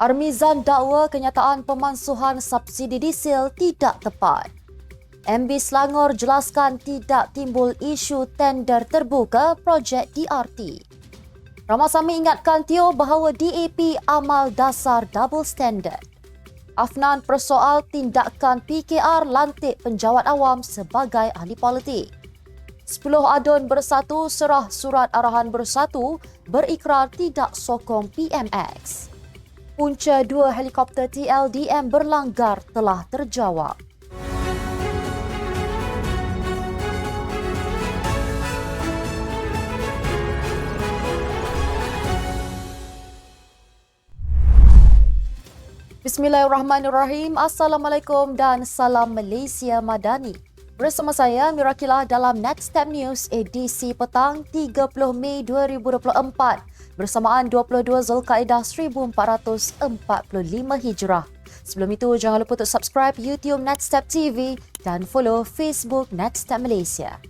Armizan dakwa kenyataan pemansuhan subsidi diesel tidak tepat. MB Selangor jelaskan tidak timbul isu tender terbuka projek DRT. Ramasami ingatkan Teo bahawa DAP amal dasar double standard. Afnan persoal tindakan PKR lantik penjawat awam sebagai ahli politik. 10 adun bersatu serah surat arahan bersatu berikrar tidak sokong PMX. Punca 2 helikopter TLDM berlanggar telah terjawab. Bismillahirrahmanirrahim. Assalamualaikum dan salam Malaysia Madani. Bersama saya Mirakilah dalam Next Step News edisi petang 30 Mei 2024 bersamaan 22 Zulkaidah 1445 Hijrah. Sebelum itu jangan lupa untuk subscribe YouTube Next Step TV dan follow Facebook Next Step Malaysia.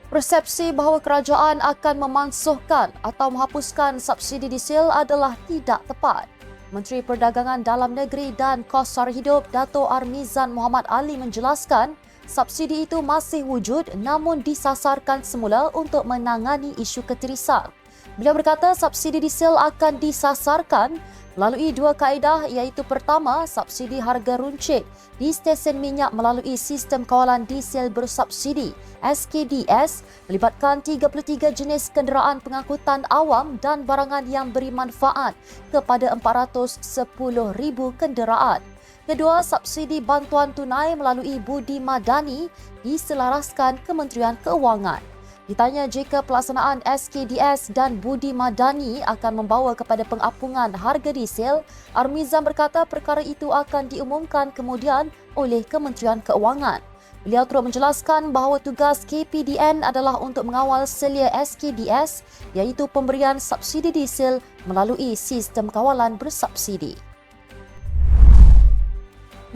Persepsi bahawa kerajaan akan memansuhkan atau menghapuskan subsidi diesel adalah tidak tepat. Menteri Perdagangan Dalam Negeri dan Kos Sara Hidup Dato' Armizan Muhammad Ali menjelaskan subsidi itu masih wujud namun disasarkan semula untuk menangani isu ketirisan. Beliau berkata subsidi diesel akan disasarkan melalui dua kaedah iaitu pertama, subsidi harga runcit di stesen minyak melalui sistem kawalan diesel bersubsidi SKDS melibatkan 33 jenis kenderaan pengangkutan awam dan barangan yang beri manfaat kepada 410,000 kenderaan. Kedua, subsidi bantuan tunai melalui Budi Madani diselaraskan Kementerian Keuangan. Ditanya jika pelaksanaan SKDS dan Budi Madani akan membawa kepada pengapungan harga diesel, Armizan berkata perkara itu akan diumumkan kemudian oleh Kementerian Keuangan. Beliau turut menjelaskan bahawa tugas KPDN adalah untuk mengawal selia SKDS iaitu pemberian subsidi diesel melalui sistem kawalan bersubsidi.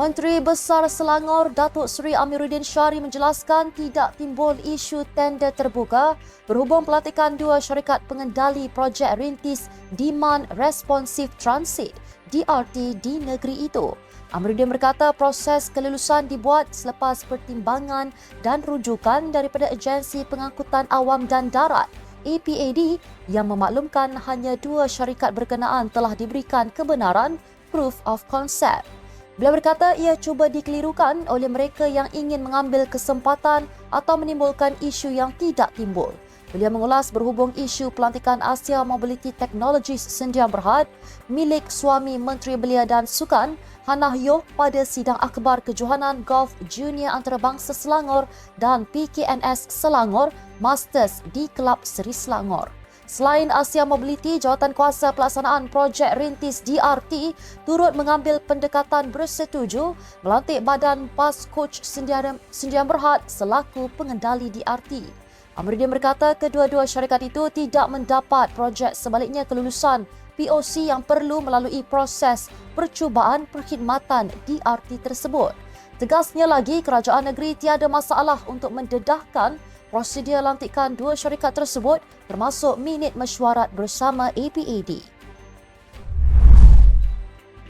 Menteri Besar Selangor Datuk Seri Amiruddin Syari menjelaskan tidak timbul isu tender terbuka berhubung pelantikan dua syarikat pengendali projek rintis Demand Responsive Transit DRT di negeri itu. Amiruddin berkata proses kelulusan dibuat selepas pertimbangan dan rujukan daripada Agensi Pengangkutan Awam dan Darat APAD yang memaklumkan hanya dua syarikat berkenaan telah diberikan kebenaran proof of concept. Beliau berkata ia cuba dikelirukan oleh mereka yang ingin mengambil kesempatan atau menimbulkan isu yang tidak timbul. Beliau mengulas berhubung isu pelantikan Asia Mobility Technologies Sdn Bhd milik suami Menteri Belia dan Sukan, Hannah Yoh pada sidang akhbar kejohanan golf junior antarabangsa Selangor dan PKNS Selangor Masters di Kelab Seri Selangor. Selain Asia Mobility, Jawatankuasa Pelaksanaan Projek Rintis DRT turut mengambil pendekatan bersetuju melantik Badan Bas Coach Sdn Bhd selaku pengendali DRT. Amiruddin berkata kedua-dua syarikat itu tidak mendapat projek sebaliknya kelulusan POC yang perlu melalui proses percubaan perkhidmatan DRT tersebut. Tegasnya lagi, kerajaan negeri tiada masalah untuk mendedahkan prosedur lantikan dua syarikat tersebut termasuk minit mesyuarat bersama APAD.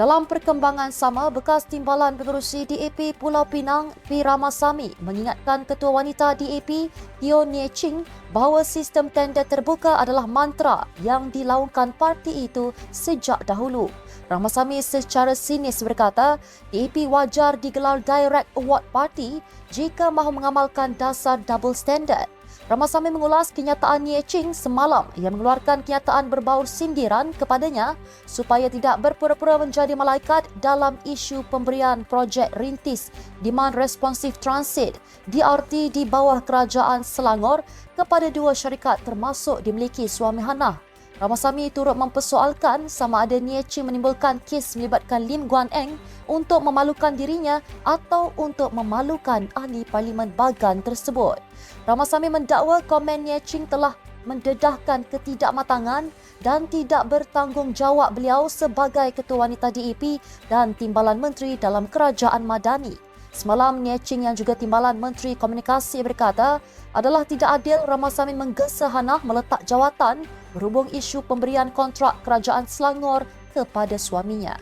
Dalam perkembangan sama, bekas Timbalan Pengerusi DAP Pulau Pinang P. Ramasami mengingatkan Ketua Wanita DAP Teo Nie Ching bahawa sistem tender terbuka adalah mantra yang dilaungkan parti itu sejak dahulu. Ramasami secara sinis berkata, DAP wajar digelar Direct Award Party jika mahu mengamalkan dasar double standard. Ramasami mengulas kenyataan Nie Ching semalam yang mengeluarkan kenyataan berbaur sindiran kepadanya supaya tidak berpura-pura menjadi malaikat dalam isu pemberian projek rintis Demand Responsive Transit DRT di bawah Kerajaan Selangor kepada dua syarikat termasuk dimiliki suami Hannah. Ramasami turut mempersoalkan sama ada Nie Ching menimbulkan kes melibatkan Lim Guan Eng untuk memalukan dirinya atau untuk memalukan ahli Parlimen Bagan tersebut. Ramasami mendakwa komen Nie Ching telah mendedahkan ketidakmatangan dan tidak bertanggungjawab beliau sebagai Ketua Wanita DAP dan Timbalan Menteri dalam Kerajaan Madani. Semalam, Nie Ching yang juga Timbalan Menteri Komunikasi berkata adalah tidak adil Ramasamy menggesa Hannah meletak jawatan berhubung isu pemberian kontrak Kerajaan Selangor kepada suaminya.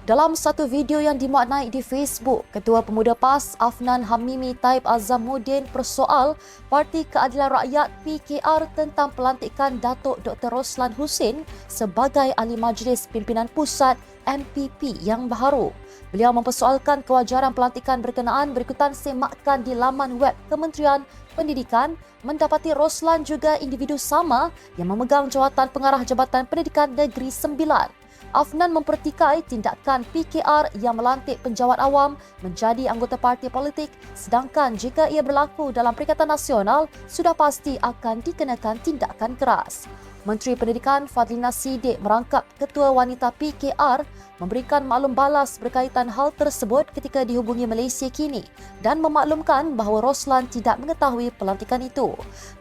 Dalam satu video yang dimuat naik di Facebook, Ketua Pemuda PAS Afnan Hamimi Taib Azamuddin persoal Parti Keadilan Rakyat PKR tentang pelantikan Datuk Dr. Roslan Husin sebagai Ahli Majlis Pimpinan Pusat MPP yang baharu. Beliau mempersoalkan kewajaran pelantikan berkenaan berikutan semakkan di laman web Kementerian Pendidikan mendapati Roslan juga individu sama yang memegang jawatan pengarah Jabatan Pendidikan Negeri Sembilan. Afnan mempertikai tindakan PKR yang melantik penjawat awam menjadi anggota parti politik, sedangkan jika ia berlaku dalam Perikatan Nasional, sudah pasti akan dikenakan tindakan keras. Menteri Pendidikan Fadlina Siddiq merangkap Ketua Wanita PKR memberikan maklum balas berkaitan hal tersebut ketika dihubungi Malaysia Kini dan memaklumkan bahawa Roslan tidak mengetahui pelantikan itu.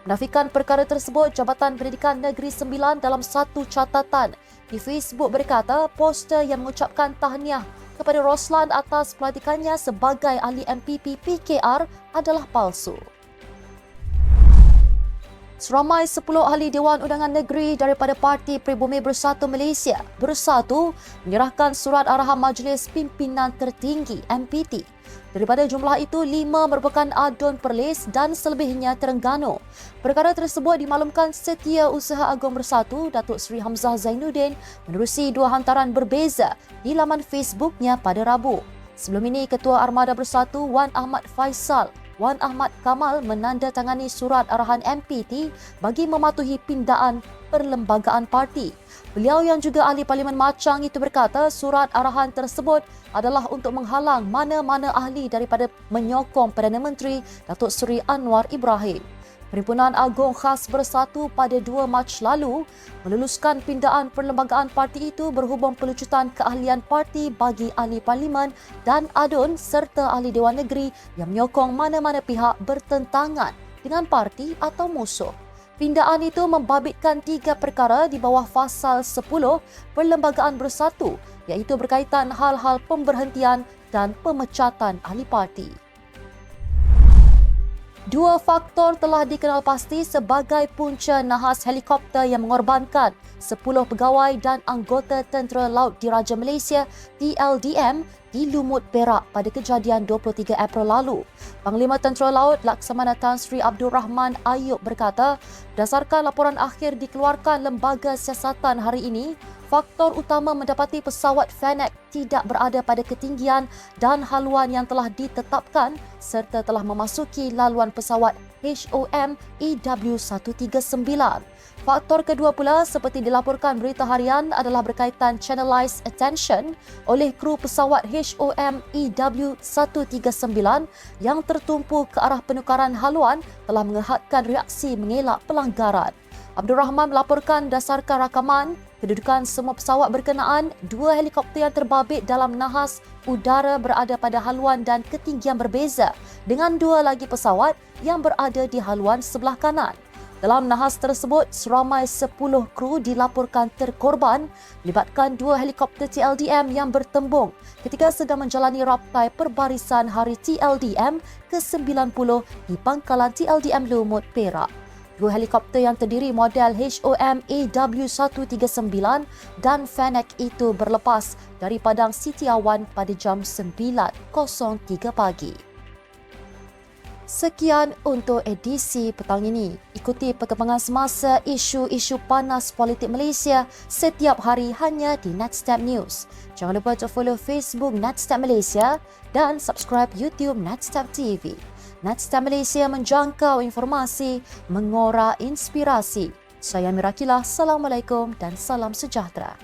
Menafikan perkara tersebut, Jabatan Pendidikan Negeri Sembilan dalam satu catatan di Facebook berkata poster yang mengucapkan tahniah kepada Roslan atas pelantikannya sebagai ahli MPP PKR adalah palsu. Seramai 10 ahli Dewan Undangan Negeri daripada Parti Pribumi Bersatu Malaysia bersatu menyerahkan surat arahan Majlis Pimpinan Tertinggi MPT. Daripada jumlah itu, 5 merupakan Adun Perlis dan selebihnya Terengganu. Perkara tersebut dimaklumkan Setiausaha Agung Bersatu Datuk Seri Hamzah Zainuddin menerusi 2 hantaran berbeza di laman Facebooknya pada Rabu. Sebelum ini, Ketua Armada Bersatu Wan Ahmad Faisal Wan Ahmad Kamal menandatangani surat arahan MPT bagi mematuhi pindaan perlembagaan parti. Beliau yang juga ahli Parlimen Machang itu berkata surat arahan tersebut adalah untuk menghalang mana-mana ahli daripada menyokong Perdana Menteri Datuk Seri Anwar Ibrahim. Perhimpunan Agung Khas Bersatu pada 2 Mac lalu meluluskan pindaan perlembagaan parti itu berhubung pelucutan keahlian parti bagi ahli parlimen dan adun serta ahli Dewan Negeri yang menyokong mana-mana pihak bertentangan dengan parti atau musuh. Pindaan itu membabitkan 3 perkara di bawah Fasal 10 Perlembagaan Bersatu iaitu berkaitan hal-hal pemberhentian dan pemecatan ahli parti. 2 faktor telah dikenal pasti sebagai punca nahas helikopter yang mengorbankan 10 pegawai dan anggota Tentera Laut Diraja Malaysia TLDM di Lumut Perak pada kejadian 23 April lalu. Panglima Tentera Laut Laksamana Tan Sri Abdul Rahman Ayub berkata, berdasarkan laporan akhir dikeluarkan Lembaga Siasatan hari ini, faktor utama mendapati pesawat Fennec tidak berada pada ketinggian dan haluan yang telah ditetapkan serta telah memasuki laluan pesawat HOM EW139. Faktor kedua pula seperti dilaporkan Berita Harian adalah berkaitan channelized attention oleh kru pesawat HOM EW139 yang tertumpu ke arah penukaran haluan telah menghadkan reaksi mengelak pelanggaran. Abdul Rahman melaporkan dasarkan rakaman kedudukan semua pesawat berkenaan, 2 helikopter yang terbabit dalam nahas udara berada pada haluan dan ketinggian berbeza dengan 2 lagi pesawat yang berada di haluan sebelah kanan. Dalam nahas tersebut, seramai 10 kru dilaporkan terkorban melibatkan 2 helikopter TLDM yang bertembung ketika sedang menjalani raptai perbarisan Hari TLDM ke-90 di pangkalan TLDM Lumut Perak. 2 helikopter yang terdiri model HOM AW139 dan Fennec itu berlepas dari Padang Siti Awan pada jam 9.03 pagi. Sekian untuk edisi petang ini. Ikuti perkembangan semasa isu-isu panas politik Malaysia setiap hari hanya di Netstab News. Jangan lupa untuk follow Facebook Netstab Malaysia dan subscribe YouTube Netstab TV. Netstab Malaysia menjangkau informasi, mengora inspirasi. Saya Mirakilah, Assalamualaikum dan salam sejahtera.